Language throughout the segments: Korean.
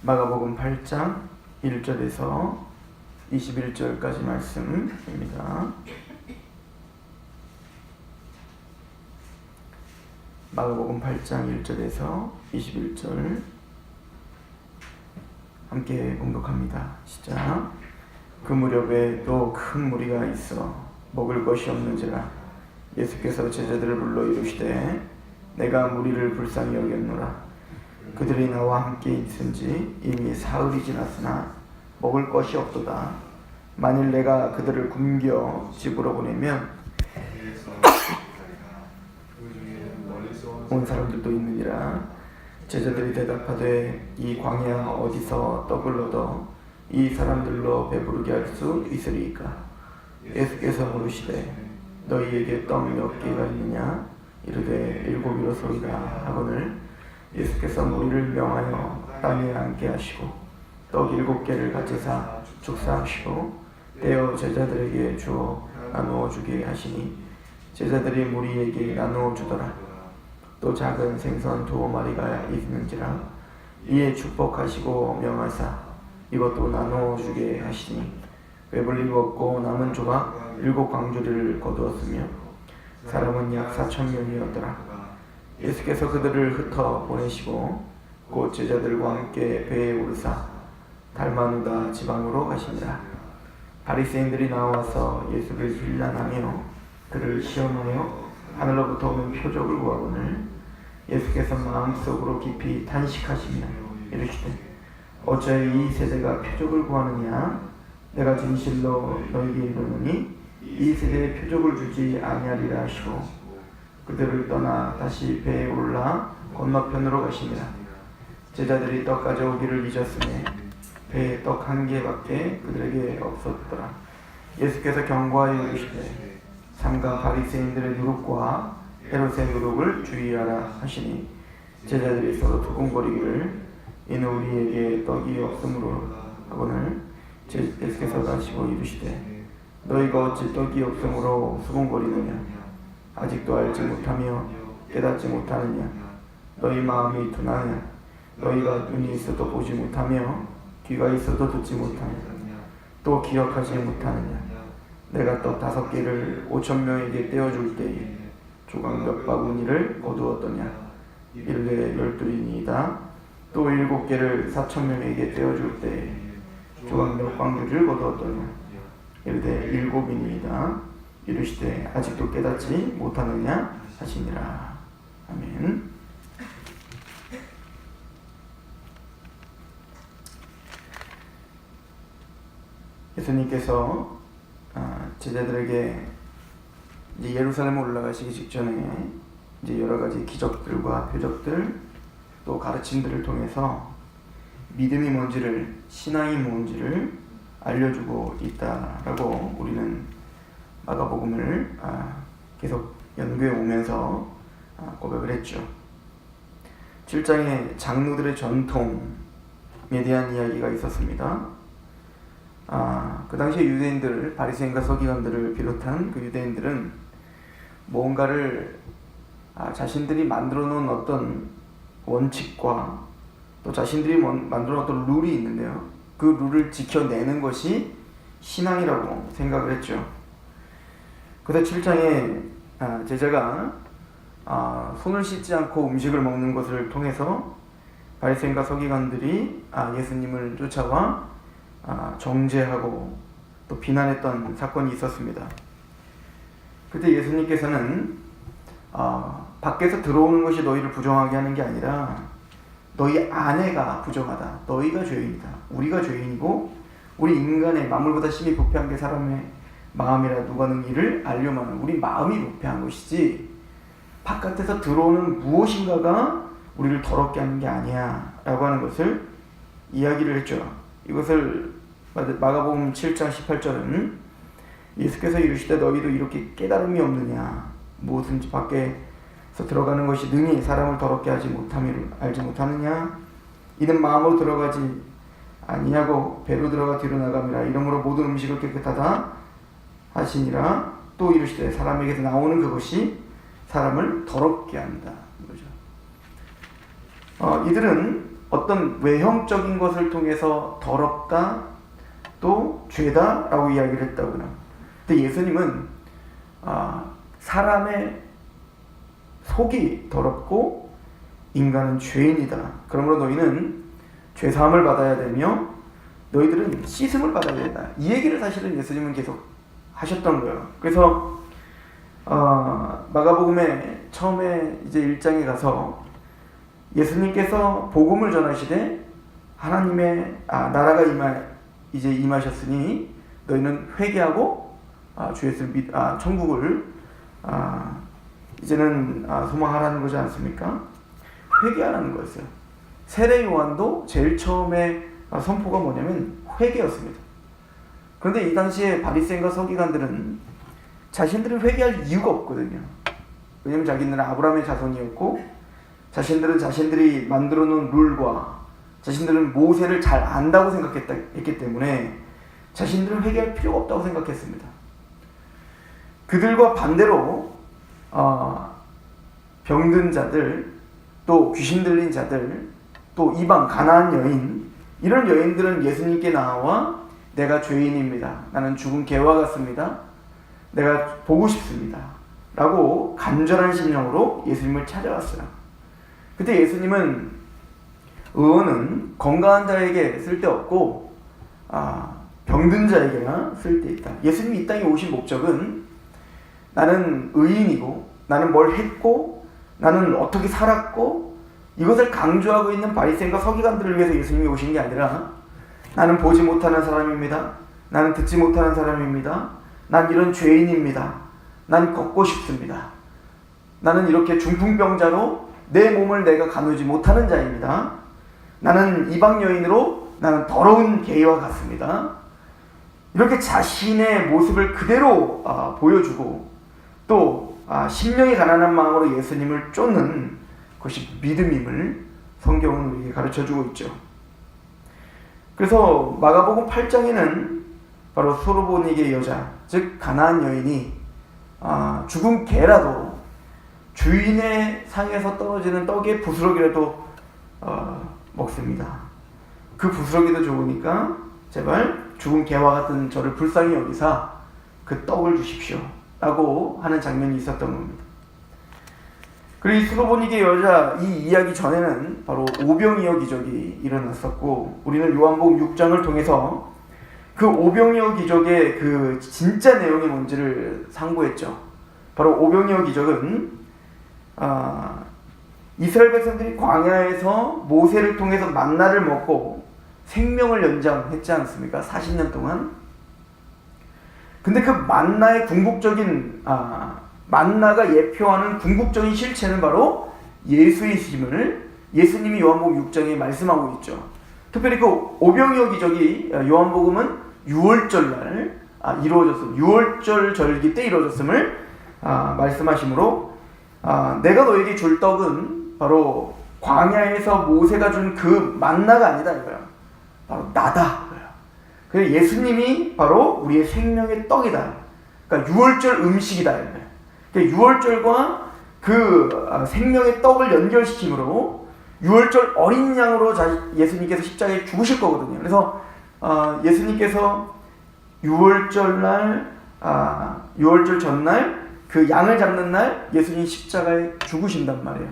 마가복음 8장 1절에서 21절까지 말씀입니다. 마가복음 8장 1절에서 21절 함께 봉독합니다. 시작. 그 무렵에 또 큰 무리가 있어 먹을 것이 없는지라 예수께서 제자들을 불러 이르시되 내가 무리를 불쌍히 여겼노라. 그들이 나와 함께 있은지 이미 사흘이 지났으나 먹을 것이 없도다. 만일 내가 그들을 굶겨 집으로 보내면 온 사람들도 있느니라. 제자들이 대답하되 이 광야 어디서 떡을 얻어 이 사람들로 배부르게 할 수 있으리이까? 예수께서 물으시되 너희에게 떡 몇 개가 있느냐? 이르되 7이로소이다 하거늘 예수께서 무리를 명하여 땅에 앉게 하시고 떡 7개를 가지사 축사하시고 떼어 제자들에게 주어 나누어 주게 하시니 제자들이 무리에게 나누어 주더라. 또 작은 생선 2마리가 있는지라 이에 축복하시고 명하사 이것도 나누어 주게 하시니 배불리 먹고 남은 조각 7광주리를 거두었으며 사람은 약 4,000명이었더라. 예수께서 그들을 흩어 보내시고 곧 제자들과 함께 배에 오르사 달마누다 지방으로 가시니라. 바리새인들이 나와서 예수를 비난하며 그를 시험하여 하늘로부터 오는 표적을 구하거늘 예수께서 마음속으로 깊이 탄식하시며 이르시되 어찌하여 이 세대가 표적을 구하느냐? 내가 진실로 너희에게 이르노니 이 세대에 표적을 주지 아니하리라 하시고 그들을 떠나 다시 배에 올라 건너편으로 가시니라. 제자들이 떡 가져오기를 잊었으니 배에 떡 1개밖에 그들에게 없었더라. 예수께서 경고하여 이르시되 삼가 바리새인들의 누룩과 헤롯의 누룩을 주의하라 하시니 제자들이 서로 두근거리기를 이는 우리에게 떡이 없으므로 하거늘 예수께서 다시고 이르시되 너희가 어찌 떡이 없으므로 수군거리느냐? 아직도 알지 못하며 깨닫지 못하느냐? 너희 마음이 둔하냐? 너희가 눈이 있어도 보지 못하며 귀가 있어도 듣지 못하느냐? 또 기억하지 못하느냐? 내가 떡 5개를 5,000명에게 떼어줄 때에 조각 몇 바구니를 거두었더냐? 이르되 12이니이다. 또 7개를 4,000명에게 떼어줄 때에 조각 몇 광주리를 거두었더냐? 이르되 7이니이다. 이르시되 아직도 깨닫지 못하느냐 하시니라. 아멘. 예수님께서 제자들에게 이제 예루살렘에 올라가시기 직전에 이제 여러 가지 기적들과 표적들 또 가르침들을 통해서 믿음이 뭔지를, 신앙이 뭔지를 알려주고 있다라고 우리는 마가복음을 계속 연구해 오면서 고백을 했죠. 7장에 장로들의 전통에 대한 이야기가 있었습니다. 그 당시에 유대인들, 바리새인과 서기관들을 비롯한 그 유대인들은 뭔가를 자신들이 만들어 놓은 어떤 원칙과 또 자신들이 만들어 놓은 어떤 룰이 있는데요. 그 룰을 지켜내는 것이 신앙이라고 생각을 했죠. 그래서 7장에 제자가 손을 씻지 않고 음식을 먹는 것을 통해서 바리새인과 서기관들이 예수님을 쫓아와 정죄하고 또 비난했던 사건이 있었습니다. 그때 예수님께서는 밖에서 들어오는 것이 너희를 부정하게 하는 게 아니라 너희 안에가 부정하다. 너희가 죄인이다. 우리가 죄인이고 우리 인간의 만물보다 심히 부패한 게 사람의 마음이라 누가 는 이를 알려마는 우리 마음이 부패한 것이지 바깥에서 들어오는 무엇인가가 우리를 더럽게 하는 게 아니야 라고 하는 것을 이야기를 했죠. 이것을 마가복음 7장 18절은 예수께서 이르시되 너희도 이렇게 깨달음이 없느냐? 무엇인지 밖에서 들어가는 것이 능히 사람을 더럽게 하지 못함을 알지 못하느냐? 이는 마음으로 들어가지 아니하고 배로 들어가 뒤로 나감이라. 이러므로 모든 음식을 깨끗하다 하시니라. 또 이르시되 사람에게서 나오는 그것이 사람을 더럽게 한다. 이들은 어떤 외형적인 것을 통해서 더럽다 또 죄다 라고 이야기를 했다고요. 근데 예수님은 사람의 속이 더럽고 인간은 죄인이다. 그러므로 너희는 죄사함을 받아야 되며 너희들은 씻음을 받아야 된다. 이 얘기를 사실은 예수님은 계속 하셨던 거예요. 그래서 마가복음에 처음에 이제 1장에 가서 예수님께서 복음을 전하시되 하나님의 나라가 이제 임하셨으니 너희는 회개하고 주 예수를 천국을 이제는 소망하라는 거지 않습니까? 회개하라는 거였어요. 세례 요한도 제일 처음에 선포가 뭐냐면 회개였습니다. 그런데 이 당시에 바리새인과 서기관들은 자신들은 회개할 이유가 없거든요. 왜냐하면 자기들은 아브라함의 자손이었고 자신들은 자신들이 만들어 놓은 룰과 자신들은 모세를 잘 안다고 생각했기 때문에 자신들은 회개할 필요가 없다고 생각했습니다. 그들과 반대로 병든 자들, 또 귀신 들린 자들, 또 이방 가나안 여인, 이런 여인들은 예수님께 나와 내가 죄인입니다. 나는 죽은 개와 같습니다. 내가 보고 싶습니다. 라고 간절한 심령으로 예수님을 찾아왔어요. 그때 예수님은 의원은 건강한 자에게 쓸데없고 병든 자에게나 쓸데있다. 예수님이 이 땅에 오신 목적은 나는 의인이고 나는 뭘 했고 나는 어떻게 살았고 이것을 강조하고 있는 바리새인과 서기관들을 위해서 예수님이 오신 게 아니라 나는 보지 못하는 사람입니다. 나는 듣지 못하는 사람입니다. 난 이런 죄인입니다. 난 걷고 싶습니다. 나는 이렇게 중풍병자로 내 몸을 내가 가누지 못하는 자입니다. 나는 이방 여인으로 나는 더러운 개와 같습니다. 이렇게 자신의 모습을 그대로 보여주고 또 심령이 가난한 마음으로 예수님을 쫓는 것이 믿음임을 성경은 우리에게 가르쳐주고 있죠. 그래서 마가복음 8장에는 바로 소로보닉의 여자, 즉 가나안 여인이 죽은 개라도 주인의 상에서 떨어지는 떡의 부스러기라도 먹습니다. 그 부스러기도 좋으니까 제발 죽은 개와 같은 저를 불쌍히 여기사 그 떡을 주십시오 라고 하는 장면이 있었던 겁니다. 그리고 이 수로보닉의 여자 이 이야기 전에는 바로 오병이어 기적이 일어났었고 우리는 요한복음 6장을 통해서 그 오병이어 기적의 그 진짜 내용이 뭔지를 상고했죠. 바로 오병이어 기적은 이스라엘 백성들이 광야에서 모세를 통해서 만나를 먹고 생명을 연장했지 않습니까? 40년 동안. 근데 그 만나의 궁극적인 만나가 예표하는 궁극적인 실체는 바로 예수이심을 예수님이 요한복음 6장에 말씀하고 있죠. 특별히 그 오병이어 기적이 요한복음은 6월절날 이루어졌습니다. 6월절 절기 때 이루어졌음을 말씀하시므로 내가 너에게 줄 떡은 바로 광야에서 모세가 준 그 만나가 아니다 이거야. 바로 나다. 그래서 예수님이 바로 우리의 생명의 떡이다. 그러니까 6월절 음식이다. 그러니까 6월절과 그 생명의 떡을 연결시킴으로 6월절 어린 양으로 예수님께서 십자가에 죽으실 거거든요. 그래서 예수님께서 6월절 전날 그 양을 잡는 날 예수님 십자가에 죽으신단 말이에요.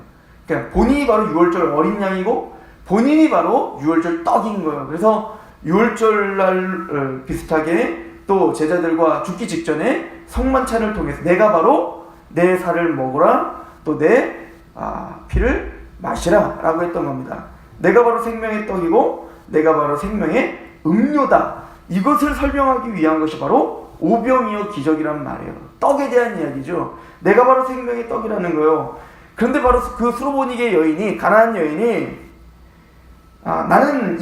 그러니까 본인이 바로 6월절 어린 양이고 본인이 바로 6월절 떡인 거예요. 그래서 6월절날 비슷하게 또 제자들과 죽기 직전에 성만찬을 통해서 내가 바로 내 살을 먹으라 또 내 피를 마시라 라고 했던 겁니다. 내가 바로 생명의 떡이고 내가 바로 생명의 음료다. 이것을 설명하기 위한 것이 바로 오병이어 기적이란 말이에요. 떡에 대한 이야기죠. 내가 바로 생명의 떡이라는 거예요. 그런데 바로 그 수로보닉의 여인이 가나안 여인이 나는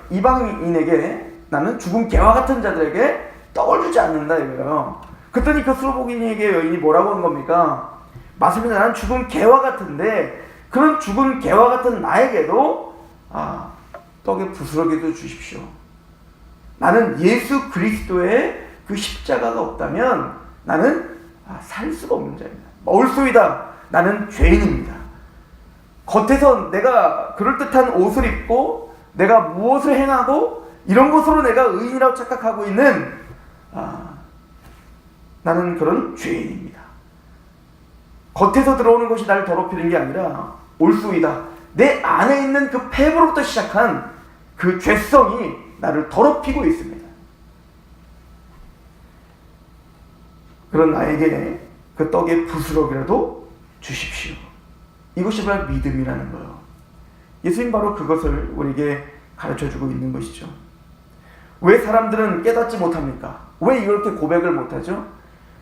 이방인에게 나는 죽은 개와 같은 자들에게 떡을 주지 않는다 이거예요. 그랬더니 그 수로보닉의 여인이 뭐라고 한 겁니까? 맞습니다. 나는 죽은 개와 같은데 그런 죽은 개와 같은 나에게도 떡의 부스러기도 주십시오. 나는 예수 그리스도의 그 십자가가 없다면 나는 살 수가 없는 자입니다. 얼소이다. 나는 죄인입니다. 겉에서 내가 그럴듯한 옷을 입고 내가 무엇을 행하고 이런 것으로 내가 의인이라고 착각하고 있는 나는 그런 죄인입니다. 겉에서 들어오는 것이 나를 더럽히는 게 아니라 올소이다. 내 안에 있는 그 폐부로부터 시작한 그 죄성이 나를 더럽히고 있습니다. 그런 나에게 그 떡의 부스럭이라도 주십시오. 이것이 바로 믿음이라는 거예요. 예수님 바로 그것을 우리에게 가르쳐주고 있는 것이죠. 왜 사람들은 깨닫지 못합니까? 왜 이렇게 고백을 못하죠?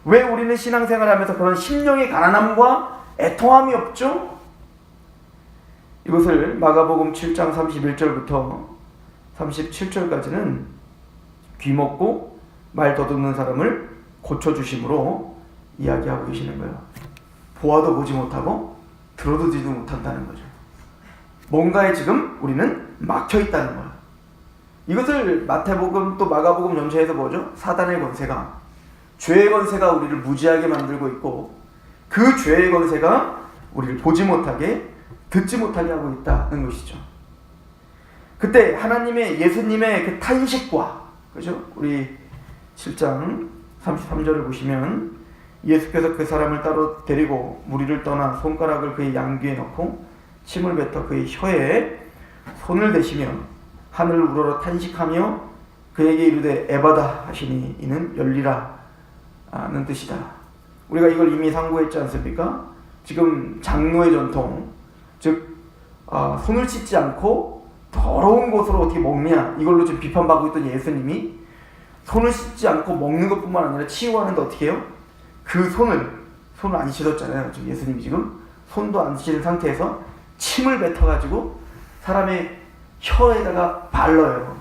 왜 우리는 신앙생활하면서 그런 심령의 가난함과 애통함이 없죠? 이것을 마가복음 7장 31절부터 37절까지는 귀먹고 말 더듬는 사람을 고쳐주심으로 이야기하고 계시는 거예요. 보아도 보지 못하고 들어도 듣지도 못한다는 거죠. 뭔가에 지금 우리는 막혀있다는 거예요. 이것을 마태복음 또 마가복음 전체에서 뭐죠? 사단의 권세가, 죄의 권세가 우리를 무지하게 만들고 있고 그 죄의 권세가 우리를 보지 못하게 듣지 못하게 하고 있다는 것이죠. 그때 하나님의 예수님의 그 탄식과, 그죠? 우리 7장 33절을 보시면 예수께서 그 사람을 따로 데리고 무리를 떠나 손가락을 그의 양귀에 넣고 침을 뱉어 그의 혀에 손을 대시며 하늘을 우러러 탄식하며 그에게 이르되 에바다 하시니 이는 열리라 는 뜻이다. 우리가 이걸 이미 상고했지 않습니까? 지금 장로의 전통, 즉 손을 씻지 않고 더러운 것으로 어떻게 먹느냐, 이걸로 지금 비판받고 있던 예수님이 손을 씻지 않고 먹는 것뿐만 아니라 치유하는데 어떻게 해요? 그 손을 안 씻었잖아요. 지금 예수님이 지금 손도 안 씻은 상태에서 침을 뱉어가지고 사람의 혀에다가 발라요.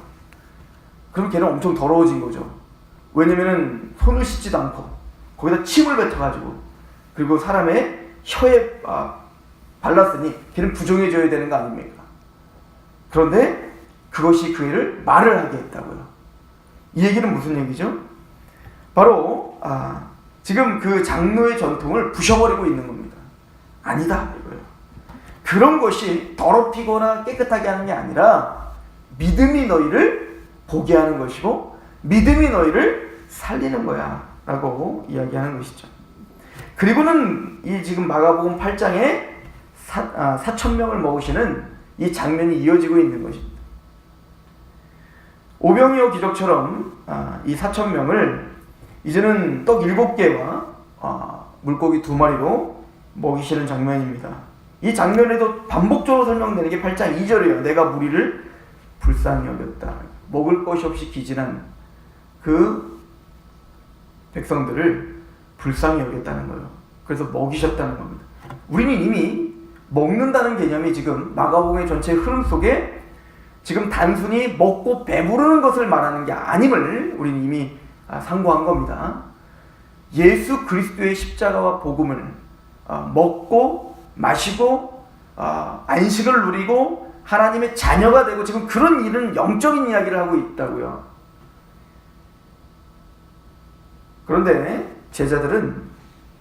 그럼 걔는 엄청 더러워진 거죠. 왜냐면은 손을 씻지도 않고 거기다 침을 뱉어가지고 그리고 사람의 혀에 발랐으니 걔는 부정해져야 되는 거 아닙니까? 그런데 그것이 그 애를 말을 하게 했다고요. 이 얘기는 무슨 얘기죠? 바로 지금 그 장로의 전통을 부셔버리고 있는 겁니다. 아니다 이거예요. 그런 것이 더럽히거나 깨끗하게 하는 게 아니라 믿음이 너희를 보게 하는 것이고 믿음이 너희를 살리는 거야 라고 이야기하는 것이죠. 그리고는 이 지금 마가복음 8장에 4,000명을 먹으시는 이 장면이 이어지고 있는 것입니다. 오병이어 기적처럼 이 4,000명을 이제는 떡 7개와 물고기 2마리로 먹이시는 장면입니다. 이 장면에도 반복적으로 설명되는 게 8장 2절이에요. 내가 무리를 불쌍히 여겼다. 먹을 것이 없이 기진한 그 백성들을 불쌍히 여겼다는 거예요. 그래서 먹이셨다는 겁니다. 우리는 이미 먹는다는 개념이 지금 마가복음의 전체 흐름 속에 지금 단순히 먹고 배부르는 것을 말하는 게 아님을 우리는 이미 상고한 겁니다. 예수 그리스도의 십자가와 복음을 먹고 마시고 안식을 누리고 하나님의 자녀가 되고 지금 그런 일은 영적인 이야기를 하고 있다고요. 그런데 제자들은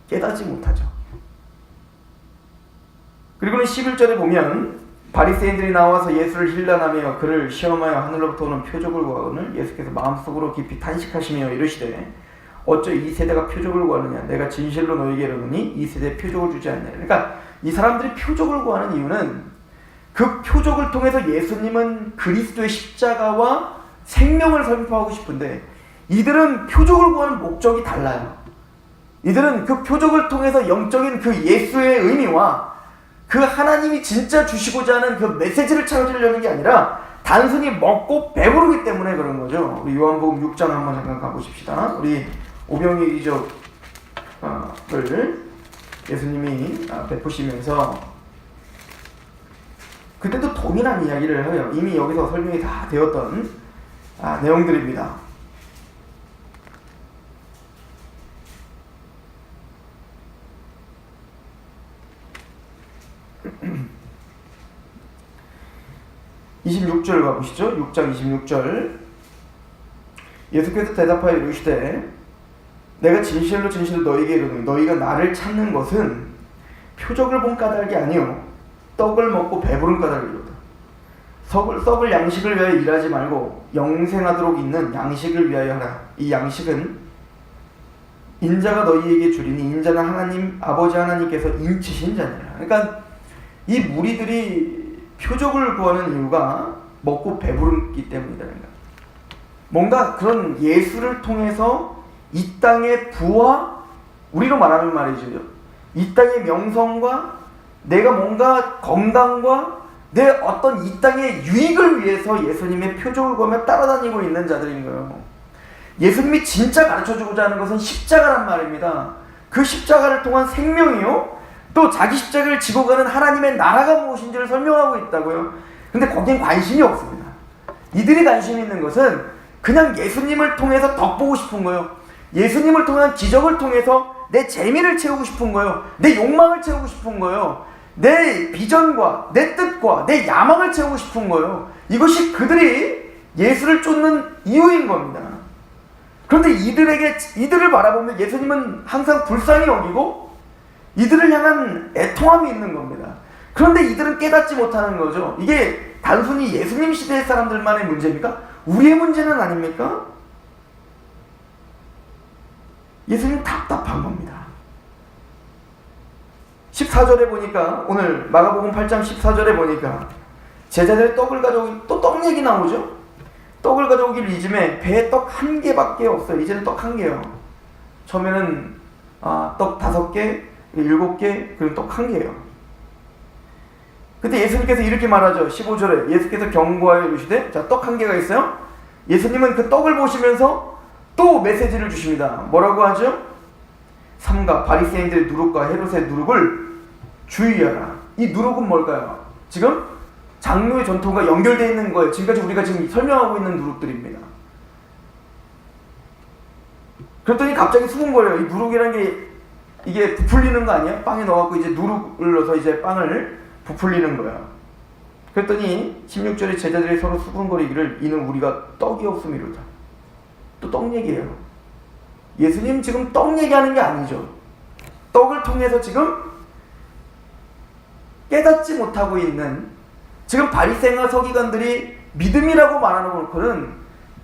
깨닫지 못하죠. 그리고는 11절에 보면 바리새인들이 나와서 예수를 힐난하며 그를 시험하여 하늘로부터 오는 표적을 구하거늘 예수께서 마음속으로 깊이 탄식하시며 이르시되 어쩌 이 세대가 표적을 구하느냐 내가 진실로 너희에게 이르노니 이 세대에 표적을 주지 않느냐. 그러니까 이 사람들이 표적을 구하는 이유는 그 표적을 통해서 예수님은 그리스도의 십자가와 생명을 선포하고 싶은데 이들은 표적을 구하는 목적이 달라요. 이들은 그 표적을 통해서 영적인 그 예수의 의미와 그 하나님이 진짜 주시고자 하는 그 메시지를 찾으려는 게 아니라 단순히 먹고 배부르기 때문에 그런 거죠. 우리 요한복음 6장 한번 잠깐 가보십시다. 우리 오병이어 기적을 예수님이 베푸시면서 그때도 동일한 이야기를 해요. 이미 여기서 설명이 다 되었던 내용들입니다. 26절 가보시죠. 6장 26절. 예수께서 대답하여 이르시되 내가 진실로 진실로 너희에게 이르노니 너희가 나를 찾는 것은 표적을 본 까닭이 아니요 떡을 먹고 배부른 까닭을 이루다. 썩을 양식을 위하여 일하지 말고 영생하도록 있는 양식을 위하여 하라. 이 양식은 인자가 너희에게 주리니 인자는 하나님 아버지 하나님께서 인치신 자니라. 그러니까 이 무리들이 표적을 구하는 이유가 먹고 배부르기 때문이다. 뭔가 그런 예수를 통해서 이 땅의 부와, 우리로 말하면 말이죠, 이 땅의 명성과 내가 뭔가 건강과 내 어떤 이 땅의 유익을 위해서 예수님의 표적을 구하며 따라다니고 있는 자들인 거예요. 예수님이 진짜 가르쳐주고자 하는 것은 십자가란 말입니다. 그 십자가를 통한 생명이요, 또 자기 십자가를 지고 가는 하나님의 나라가 무엇인지를 설명하고 있다고요. 근데 거기엔 관심이 없습니다. 이들이 관심 있는 것은 그냥 예수님을 통해서 덕보고 싶은 거예요. 예수님을 통한 기적을 통해서 내 재미를 채우고 싶은 거예요. 내 욕망을 채우고 싶은 거예요. 내 비전과 내 뜻과 내 야망을 채우고 싶은 거예요. 이것이 그들이 예수를 쫓는 이유인 겁니다. 그런데 이들을 바라보면 예수님은 항상 불쌍히 여기고 이들을 향한 애통함이 있는 겁니다. 그런데 이들은 깨닫지 못하는 거죠. 이게 단순히 예수님 시대의 사람들만의 문제입니까? 우리의 문제는 아닙니까? 예수님 답답한 겁니다. 14절에 보니까, 오늘 마가복음 8장 14절에 보니까 제자들이 떡을 가져오기, 또 떡 얘기 나오죠. 떡을 가져오기를 이즘에 배에 떡 한 개밖에 없어요. 이제는 떡 한 개요. 처음에는 떡 5개, 7개, 그리고 떡 한 개예요. 그때 예수님께서 이렇게 말하죠. 15절에 예수께서 경고하여 이르시되, 자, 떡 한 개가 있어요. 예수님은 그 떡을 보시면서 또 메시지를 주십니다. 뭐라고 하죠? 삼가 바리새인들의 누룩과 헤롯의 누룩을 주의하라. 이 누룩은 뭘까요? 지금 장로의 전통과 연결되어 있는 거예요. 지금까지 우리가 지금 설명하고 있는 누룩들입니다. 그랬더니 갑자기 수군거려요. 이 누룩이라는 게 이게 부풀리는 거 아니에요? 빵에 넣어갖고 이제 누룩을 넣어서 이제 빵을 부풀리는 거예요. 그랬더니 16절에 제자들이 서로 수군거리기를 이는 우리가 떡이 없음이로다. 또 떡 얘기예요. 예수님 지금 떡 얘기하는 게 아니죠. 떡을 통해서 지금 깨닫지 못하고 있는, 지금 바리새인과 서기관들이 믿음이라고 말하는 것은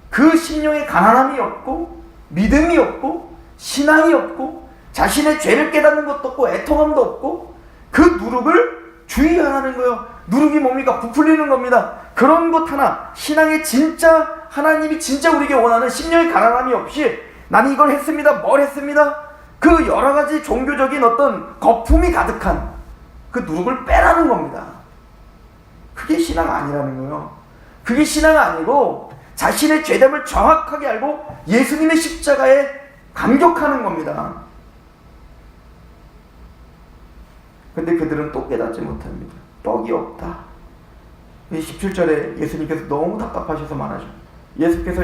그 심령에 가난함이 없고 믿음이 없고 신앙이 없고 자신의 죄를 깨닫는 것도 없고 애통함도 없고 그 누룩을 주의하라는 거예요. 누룩이 뭡니까? 부풀리는 겁니다. 그런 것 하나, 신앙의 진짜, 하나님이 진짜 우리에게 원하는 심령의 가난함이 없이 나는 이걸 했습니다, 뭘 했습니다, 그 여러 가지 종교적인 어떤 거품이 가득한 그 누룩을 빼라는 겁니다. 그게 신앙 아니라는 거예요. 그게 신앙 아니고 자신의 죄됨을 정확하게 알고 예수님의 십자가에 감격하는 겁니다. 근데 그들은 또 깨닫지 못합니다. 떡이 없다. 17절에 예수님께서 너무 답답하셔서 말하죠. 예수께서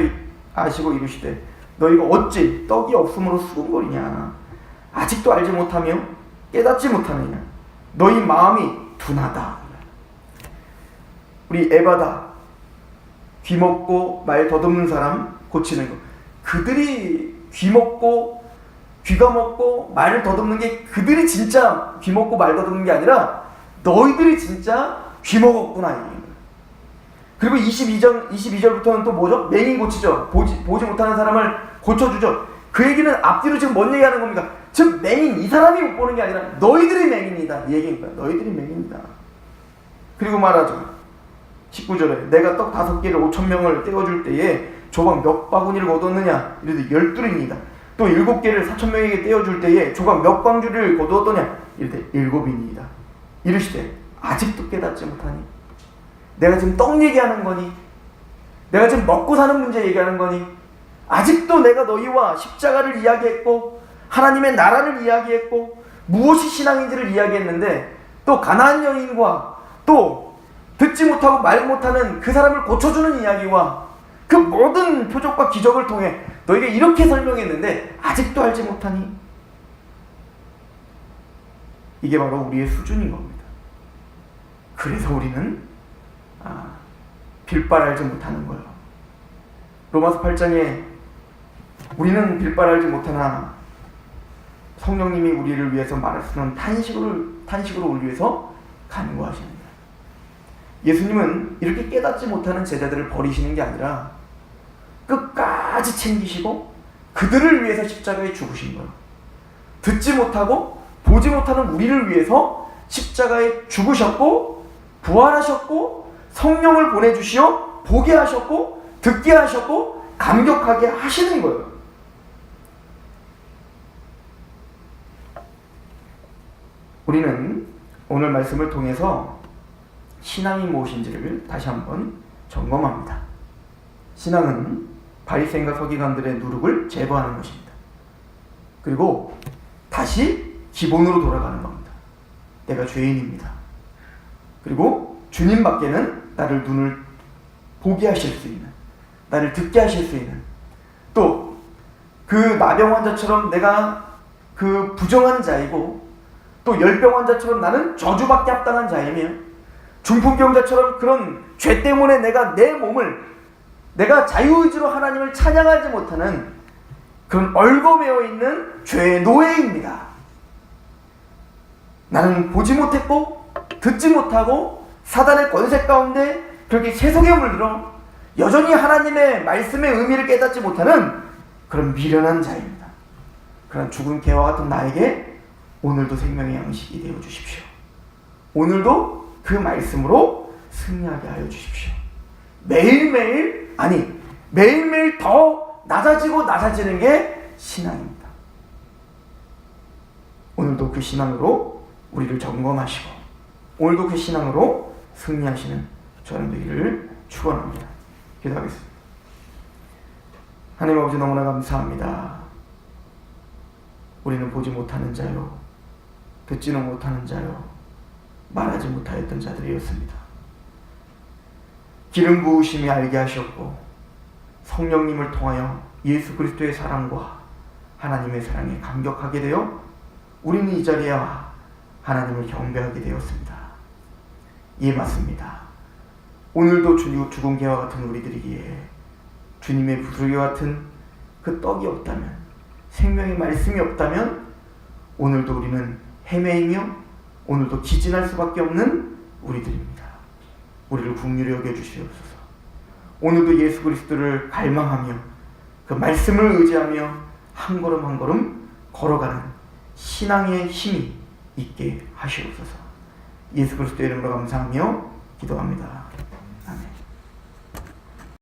아시고 이르시되 너희가 어찌 떡이 없음으로 수군거리냐. 아직도 알지 못하며 깨닫지 못하느냐. 너희 마음이 둔하다. 우리 에바다, 귀 먹고 말 더듬는 사람 고치는 거. 그들이 귀가 먹고 말을 더듬는 게, 그들이 진짜 귀 먹고 말 더듬는 게 아니라 너희들이 진짜 귀 먹었구나. 그리고 22절부터는 또 뭐죠? 맹인 고치죠. 보지 못하는 사람을 고쳐주죠. 그 얘기는 앞뒤로 지금 뭔 얘기하는 겁니까? 즉 맹인, 이 사람이 못 보는 게 아니라 너희들이 맹인이다, 이 얘기인 거야. 너희들이 맹인이다. 그리고 말하죠. 19절에 내가 떡 5개를 5,000명을 떼어줄 때에 조각 몇 바구니를 거두었느냐? 이르되 12입니다. 또 7개를 4,000명에게 떼어줄 때에 조각 몇 광주를 거두었더냐? 이르되 7이니이다. 이르시되 아직도 깨닫지 못하니? 내가 지금 떡 얘기하는 거니? 내가 지금 먹고 사는 문제 얘기하는 거니? 아직도 내가 너희와 십자가를 이야기했고 하나님의 나라를 이야기했고 무엇이 신앙인지를 이야기했는데, 또 가나안 여인과 또 듣지 못하고 말 못하는 그 사람을 고쳐주는 이야기와 그 모든 표적과 기적을 통해 너에게 이렇게 설명했는데 아직도 알지 못하니? 이게 바로 우리의 수준인 겁니다. 그래서 우리는 빌바를 알지 못하는 거예요. 로마서 8장에 우리는 빌바를 알지 못하나 성령님이 우리를 위해서 말씀하는 탄식으로 우리 위해서 간구하십니다. 예수님은 이렇게 깨닫지 못하는 제자들을 버리시는 게 아니라 끝까지 챙기시고 그들을 위해서 십자가에 죽으신 거예요. 듣지 못하고 보지 못하는 우리를 위해서 십자가에 죽으셨고 부활하셨고 성령을 보내주시어 보게 하셨고 듣게 하셨고 감격하게 하시는 거예요. 우리는 오늘 말씀을 통해서 신앙이 무엇인지를 다시 한번 점검합니다. 신앙은 바리새인과 서기관들의 누룩을 제거하는 것입니다. 그리고 다시 기본으로 돌아가는 겁니다. 내가 죄인입니다. 그리고 주님밖에는 나를 눈을 보게 하실 수 있는, 나를 듣게 하실 수 있는, 또 그 나병 환자처럼 내가 그 부정한 자이고 또 열병 환자처럼 나는 저주받게 합당한 자이며 중풍병자처럼 그런 죄 때문에 내가 내 몸을 내가 자유의지로 하나님을 찬양하지 못하는 그런 얽어매어 있는 죄의 노예입니다. 나는 보지 못했고 듣지 못하고 사단의 권세 가운데 그렇게 세속에 물들어 여전히 하나님의 말씀의 의미를 깨닫지 못하는 그런 미련한 자입니다. 그런 죽은 개와 같은 나에게 오늘도 생명의 양식이 되어 주십시오. 오늘도 그 말씀으로 승리하게 하여 주십시오. 매일매일 더 낮아지고 낮아지는 게 신앙입니다. 오늘도 그 신앙으로 우리를 점검하시고 오늘도 그 신앙으로 승리하시는 저는 되기를 축원합니다. 기도하겠습니다. 하나님 아버지 너무나 감사합니다. 우리는 보지 못하는 자요 듣지는 못하는 자요 말하지 못하였던 자들이었습니다. 기름 부으심이 알게 하셨고 성령님을 통하여 예수 그리스도의 사랑과 하나님의 사랑에 감격하게 되어 우리는 이 자리에 와 하나님을 경배하게 되었습니다. 예, 맞습니다. 오늘도 죽은 개와 같은 우리들이기에 주님의 부스러기 같은 그 떡이 없다면, 생명의 말씀이 없다면 오늘도 우리는 헤매이며 오늘도 기진할 수밖에 없는 우리들입니다. 우리를 긍휼히 여겨주시옵소서. 오늘도 예수 그리스도를 갈망하며 그 말씀을 의지하며 한 걸음 한 걸음 걸어가는 신앙의 힘이 있게 하시옵소서. 예수 그리스도의 이름으로 감사하며 기도합니다.